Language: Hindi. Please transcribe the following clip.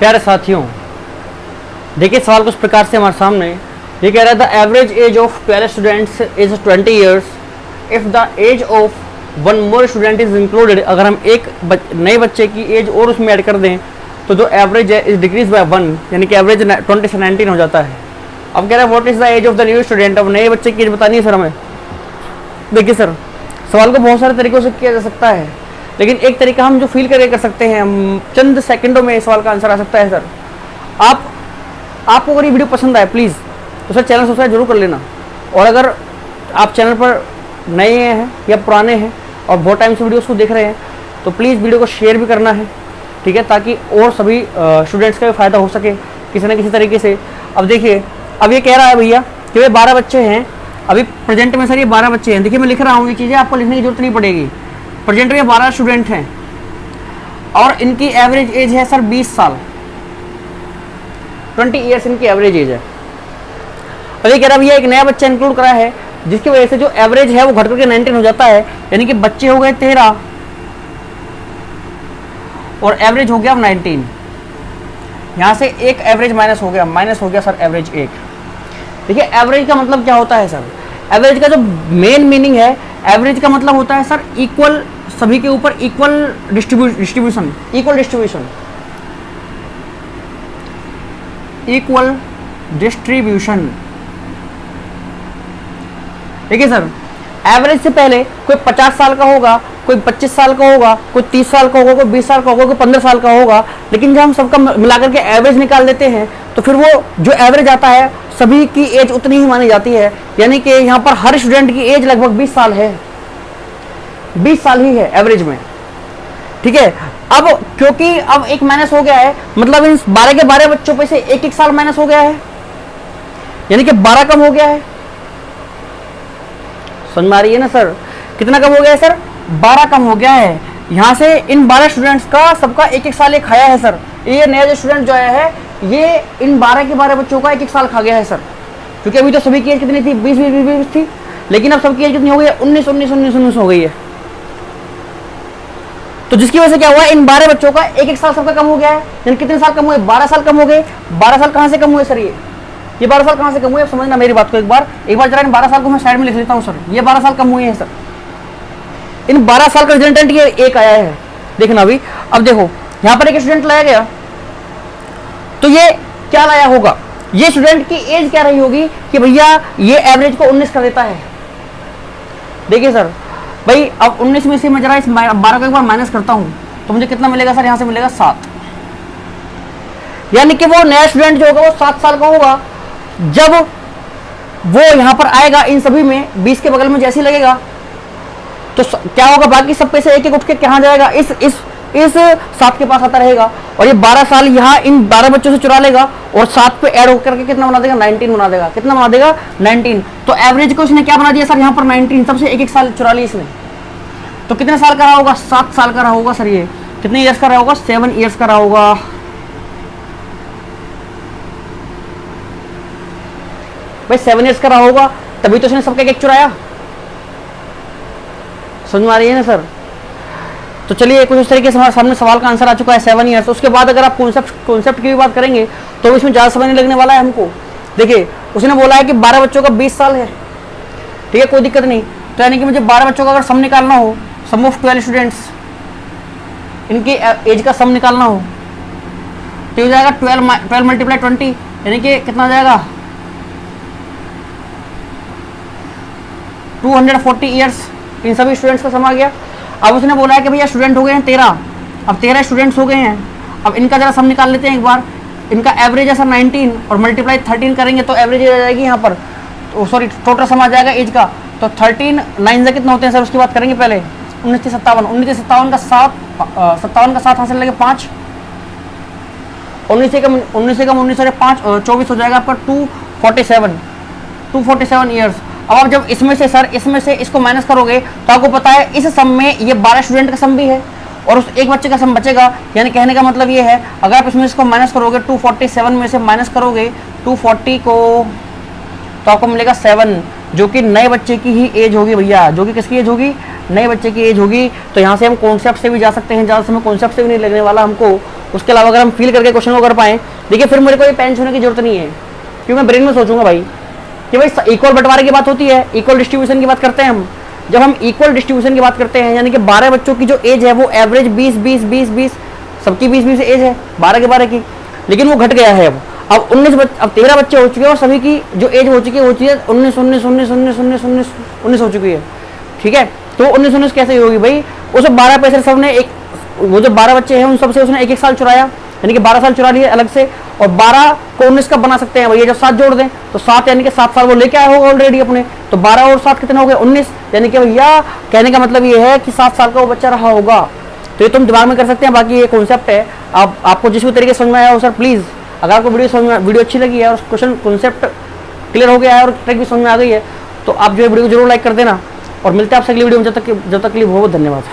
प्यारे साथियों, देखिए सवाल कुछ प्रकार से हमारे सामने ये कह रहा है the average age of 12 students is 20 years if the age of one more student is included. अगर हम एक नए बच्चे की एज और उसमें ऐड कर दें तो जो एवरेज है इज डिक्रीज बाय 1, यानी कि एवरेज 20 से 19 हो जाता है। अब कह रहा है what is the age of the new student. अब नए बच्चे की एज बतानी है सर हमें। देखिए सर, सवाल को बहुत सारे तरीकों से किया जा सकता है, लेकिन एक तरीका हम जो फील करके कर सकते हैं, हम चंद सेकंडों में सवाल का आंसर आ सकता है सर। आपको अगर ये वीडियो पसंद आए प्लीज़ तो सर चैनल सब्सक्राइब जरूर कर लेना। और अगर आप चैनल पर नए हैं या पुराने हैं और बहुत टाइम से वीडियोस को देख रहे हैं तो प्लीज़ वीडियो को शेयर भी करना है, ठीक है, ताकि और सभी स्टूडेंट्स का भी फ़ायदा हो सके किसी न किसी तरीके से। अब देखिए, अब ये कह रहा है भैया कि वे 12 बच्चे हैं अभी प्रेजेंट में। सर ये 12 बच्चे हैं, देखिए मैं लिख रहा हूँ, ये चीज़ें आपको लिखने की जरूरत नहीं पड़ेगी। प्रेजेंट में 12 स्टूडेंट हैं और इनकी एवरेज एज है सर 20 साल, 20 ईयर्स इनकी एवरेज एज है। और ये कह रहा है भैया एक नया बच्चा इंक्लूड करा है जिसकी वजह से जो एवरेज है वो घट करके 19 हो जाता है, यानी कि बच्चे हो गए 13 और एवरेज हो गया 19। यहाँ से एक एवरेज माइनस हो गया सर एवरेज 1। देखिए एवरेज का मतलब क्या होता है सर, एवरेज का जो मेन मीनिंग है, एवरेज का मतलब होता है सर इक्वल, सभी के ऊपर इक्वल डिस्ट्रीब्यूशन, इक्वल डिस्ट्रीब्यूशन। देखिए सर, एवरेज से पहले कोई 50 साल का होगा, कोई 25 साल का होगा, कोई 30 साल का होगा, कोई 20 साल का होगा, कोई 15 साल का होगा, लेकिन जब हम सबका मिलाकर के एवरेज निकाल देते हैं तो फिर वो जो एवरेज आता है सभी की एज उतनी ही मानी जाती है, यानी कि यहाँ पर हर स्टूडेंट की एज लगभग 20 साल है, 20 साल ही है एवरेज में, ठीक है। अब क्योंकि अब एक माइनस हो गया है, मतलब इन 12 के 12 बच्चों पे से एक साल माइनस हो गया है, यानी कि 12 कम हो गया है। समझ में आ रही है ना सर, कितना कम हो गया है सर, 12 कम हो गया है। यहाँ से इन 12 स्टूडेंट्स का सबका एक साल ये खाया है सर। ये नया जो स्टूडेंट जो आया है ये इन 12 के 12 बच्चों का एक साल खा गया है सर, क्योंकि अभी तो सभी की एज कितनी थी, 20 थी, लेकिन अब सबकी एज कितनी हो गई है, 19 हो गई है। तो जिसकी वजह से क्या हुआ, इन 12 बच्चों का एक साल सबका कम हो गया है, यानी कितने साल कम हुए, 12 साल कम हो गए। 12 साल कहाँ से कम हुए सर, ये 12 साल कहाँ से कम हुए, आप समझना मेरी बात को एक बार जरा इन 12 साल को मैं साइड में लिख लेता हूँ सर। ये 12 साल कम हुए हैं सर, इन 12 साल का रिजल्टेंट ये एक आया है, देखना अभी। अब देखो यहाँ पर एक स्टूडेंट लाया गया तो ये क्या लाया होगा, ये स्टूडेंट की एज क्या रही होगी कि भैया ये एवरेज को 19 कर देता है। देखिए सर भाई, अब 19 में से मैं जरा इस 12 को एक बार माइनस करता हूं तो मुझे कितना मिलेगा सर, यहाँ से मिलेगा 7, यानी कि वो नया स्टूडेंट जो होगा वो 7 साल का होगा जब वो यहाँ पर आएगा। इन सभी में 20 के बगल में जैसे ही लगेगा तो क्या होगा, बाकी सब पे से एक उठ के कहाँ जाएगा, इस 7 के पास आता रहेगा और ये 12 साल यहाँ इन 12 बच्चों से चुरा लेगा और 7 पे ऐड होकर के कितना बना देगा, 19 बना देगा। कितना बना देगा, 19। तो एवरेज को इसने क्या बना दिया सर, यहाँ पर 19, सबसे एक साल चुरा लिया इसने। तो कितने साल का रहा होगा, 7 साल का रहा होगा सर। ये कितने ईयर्स का रहा होगा, 7 ईयर्स का रहा होगा। भाई 7 ईयर्स का रहा होगा, तभी तो इसने सबका एक चुराया। समझ में आ रही है ना सर। तो चलिए कुछ इस तरीके से हमारे सामने सवाल का आंसर आ चुका है 7 ईयर्स। उसके बाद अगर आप कॉन्सेप्ट की भी बात करेंगे तो इसमें ज़्यादा समय नहीं लगने वाला है हमको। देखिए उसने बोला है कि 12 बच्चों का 20 साल है, ठीक है, कोई दिक्कत नहीं। तो यानी कि मुझे 12 बच्चों का अगर सम निकालना हो, सम ऑफ 12 स्टूडेंट्स, इनकी एज का सम निकालना हो तो हो जाएगा 12 मल्टीप्लाई 20, यानी कि कितना हो जाएगा, 240 ईयर्स इन सभी स्टूडेंट्स का सम आ गया। अब उसने बोला है कि भैया स्टूडेंट हो गए हैं 13, अब 13 स्टूडेंट्स हो गए हैं। अब इनका जरा सम निकाल लेते हैं एक बार। इनका एवरेज है सर 19 और मल्टीप्लाई 13 करेंगे तो एवरेज आ जाएगी यहाँ पर, तो सॉरी टोटल सम आ जाएगा एज का। तो 13 9 से कितना होते हैं सर, उसकी बात करेंगे पहले। 19 से 57, 19 से 57 का 7, 57 का 7 हासिल लगे 5, 19 से कम 19 से 5 24 हो जाएगा आपका 247 ईयर्स। अब आप जब इसमें से इसको माइनस करोगे तो आपको पता है इस सम में ये 12 स्टूडेंट का सम भी है और उस एक बच्चे का सम बचेगा, यानी कहने का मतलब ये है अगर आप इसमें इसको माइनस करोगे, 247 में से माइनस करोगे 240 को तो आपको मिलेगा 7, जो कि नए बच्चे की ही एज होगी भैया, जो कि किसकी एज होगी, नए बच्चे की एज होगी। तो यहाँ से हम कॉन्सेप्ट से भी जा सकते हैं, ज़्यादा समय कॉन्सेप्ट से भी नहीं लगने वाला हमको, उसके अलावा अगर हम फील करके क्वेश्चन को कर पाए, देखिए फिर मेरे को ये पेंच होने की जरूरत नहीं है, क्योंकि मैं ब्रेन में सोचूंगा भाई कि भाई इक्वल बंटवारे की बात होती है, इक्वल डिस्ट्रीब्यूशन की बात करते हैं हम। जब हम इक्वल डिस्ट्रीब्यूशन की बात करते हैं, यानी कि 12 बच्चों की जो एज है वो एवरेज 20 सबकी 20 एज है 12 के 12 की, लेकिन वो घट गया है अब 13 बच्चे हो चुके हैं और सभी की जो एज हो चुकी है 19 हो चुकी है। ठीक है, तो 19 कैसे होगी भाई? उस 12 पैसे सबने एक, वो जो 12 बच्चे हैं उन सबसे उसने एक साल चुराया, यानी कि 12 साल चुरा लिए अलग से, और 12 को 19 कब बना सकते हैं भैया? जब 7 जोड़ दें तो 7, यानी कि 7 साल वो लेके आया होगा ऑलरेडी अपने, तो 12 और 7 कितने हो गए? 19, यानी कि भैया कहने का मतलब ये है कि 7 साल का वो बच्चा रहा होगा। तो ये तुम दिमाग में कर सकते हैं, बाकी ये कॉन्सेप्ट है, आपको जिस भी तरीके से समझ में आया हो सर प्लीज़, अगर आपको वीडियो अच्छी लगी है और क्वेश्चन कॉन्सेप्ट क्लियर हो गया है और ट्रिक भी समझ में आ गई है, तो आप जो है वीडियो को जरूर लाइक कर देना, और मिलते हैं आपसे अगली वीडियो में। जब तक के लिए बहुत बहुत धन्यवाद।